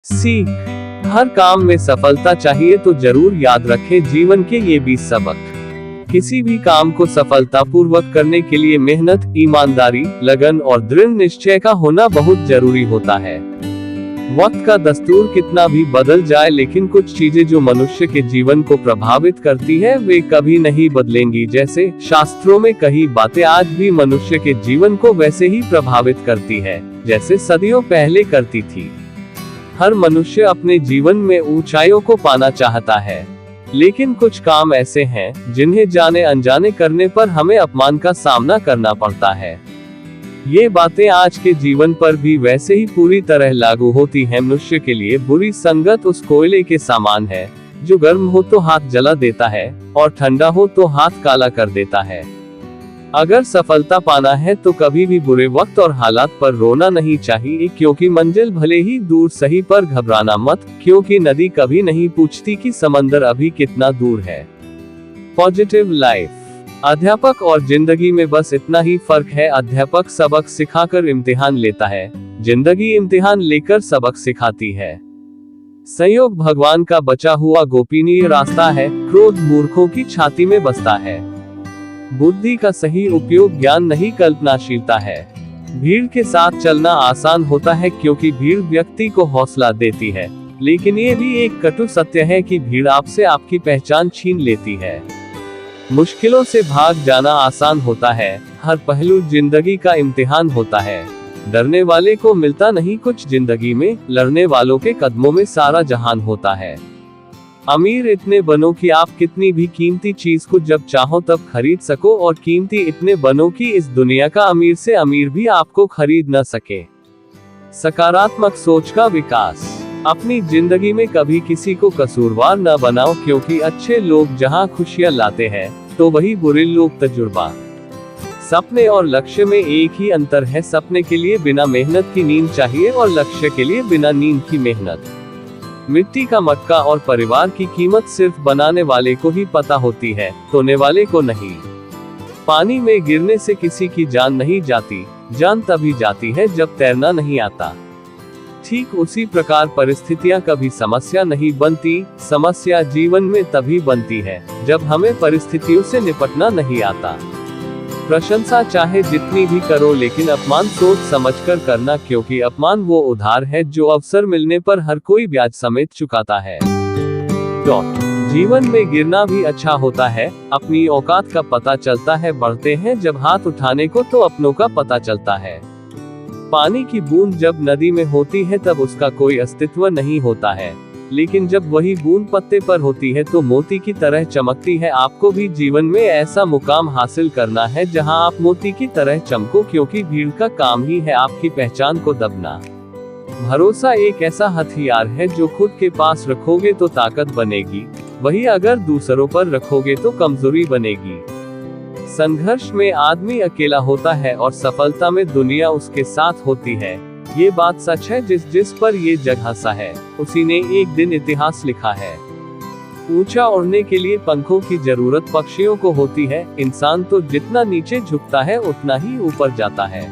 सीख। हर काम में सफलता चाहिए तो जरूर याद रखें जीवन के ये 20 सबक। किसी भी काम को सफलतापूर्वक करने के लिए मेहनत, ईमानदारी, लगन और दृढ़ निश्चय का होना बहुत जरूरी होता है। वक्त का दस्तूर कितना भी बदल जाए, लेकिन कुछ चीजें जो मनुष्य के जीवन को प्रभावित करती है वे कभी नहीं बदलेंगी। जैसे शास्त्रों में कही बातें आज भी मनुष्य के जीवन को वैसे ही प्रभावित करती है जैसे सदियों पहले करती थी। हर मनुष्य अपने जीवन में ऊंचाइयों को पाना चाहता है, लेकिन कुछ काम ऐसे हैं जिन्हें जाने अनजाने करने पर हमें अपमान का सामना करना पड़ता है। ये बातें आज के जीवन पर भी वैसे ही पूरी तरह लागू होती हैं। मनुष्य के लिए बुरी संगत उस कोयले के समान है जो गर्म हो तो हाथ जला देता है और ठंडा हो तो हाथ काला कर देता है। अगर सफलता पाना है तो कभी भी बुरे वक्त और हालात पर रोना नहीं चाहिए, क्योंकि मंजिल भले ही दूर सही पर घबराना मत, क्योंकि नदी कभी नहीं पूछती कि समंदर अभी कितना दूर है। Positive life. अध्यापक और जिंदगी में बस इतना ही फर्क है, अध्यापक सबक सिखाकर इम्तिहान लेता है, जिंदगी इम्तिहान लेकर सबक सिखाती है। संयोग भगवान का बचा हुआ गोपनीय रास्ता है, क्रोध मूर्खों की छाती में बसता है। बुद्धि का सही उपयोग ज्ञान नहीं कल्पनाशीलता है। भीड़ के साथ चलना आसान होता है क्योंकि भीड़ व्यक्ति को हौसला देती है, लेकिन ये भी एक कटु सत्य है कि भीड़ आपसे आपकी पहचान छीन लेती है। मुश्किलों से भाग जाना आसान होता है, हर पहलू जिंदगी का इम्तिहान होता है। डरने वाले को मिलता नहीं कुछ जिंदगी में, लड़ने वालों के कदमों में सारा जहान होता है। अमीर इतने बनो कि आप कितनी भी कीमती चीज को जब चाहो तब खरीद सको, और कीमती इतने बनो कि इस दुनिया का अमीर से अमीर भी आपको खरीद न सके। सकारात्मक सोच का विकास। अपनी जिंदगी में कभी किसी को कसूरवार न बनाओ, क्योंकि अच्छे लोग जहां खुशियां लाते हैं तो वही बुरे लोग तजुर्बा। सपने और लक्ष्य में एक ही अंतर है, सपने के लिए बिना मेहनत की नींद चाहिए और लक्ष्य के लिए बिना नींद की मेहनत। मिट्टी का मटका और परिवार की कीमत सिर्फ बनाने वाले को ही पता होती है, तोड़ने वाले को नहीं। पानी में गिरने से किसी की जान नहीं जाती, जान तभी जाती है जब तैरना नहीं आता। ठीक उसी प्रकार परिस्थितियां कभी समस्या नहीं बनती, समस्या जीवन में तभी बनती है जब हमें परिस्थितियों से निपटना नहीं आता। प्रशंसा चाहे जितनी भी करो, लेकिन अपमान सोच समझकर करना, क्योंकि अपमान वो उधार है जो अवसर मिलने पर हर कोई ब्याज समेत चुकाता है। जीवन में गिरना भी अच्छा होता है, अपनी औकात का पता चलता है, बढ़ते हैं जब हाथ उठाने को तो अपनों का पता चलता है। पानी की बूंद जब नदी में होती है तब उसका कोई अस्तित्व नहीं होता है, लेकिन जब वही बूंद पत्ते पर होती है तो मोती की तरह चमकती है। आपको भी जीवन में ऐसा मुकाम हासिल करना है जहां आप मोती की तरह चमको, क्योंकि भीड़ का काम ही है आपकी पहचान को दबना। भरोसा एक ऐसा हथियार है जो खुद के पास रखोगे तो ताकत बनेगी, वही अगर दूसरों पर रखोगे तो कमजोरी बनेगी। संघर्ष में आदमी अकेला होता है और सफलता में दुनिया उसके साथ होती है। ये बात सच है, जिस पर ये जग हंसा है उसी ने एक दिन इतिहास लिखा है। ऊंचा उड़ने के लिए पंखों की जरूरत पक्षियों को होती है, इंसान तो जितना नीचे झुकता है उतना ही ऊपर जाता है।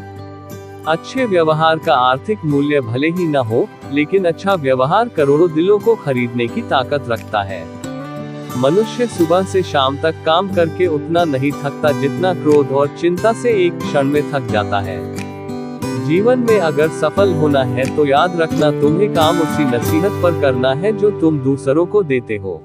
अच्छे व्यवहार का आर्थिक मूल्य भले ही न हो, लेकिन अच्छा व्यवहार करोड़ों दिलों को खरीदने की ताकत रखता है। मनुष्य सुबह से शाम तक काम करके उतना नहीं थकता जितना क्रोध और चिंता से एक क्षण में थक जाता है। जीवन में अगर सफल होना है तो याद रखना, तुम्हें काम उसी नसीहत पर करना है जो तुम दूसरों को देते हो।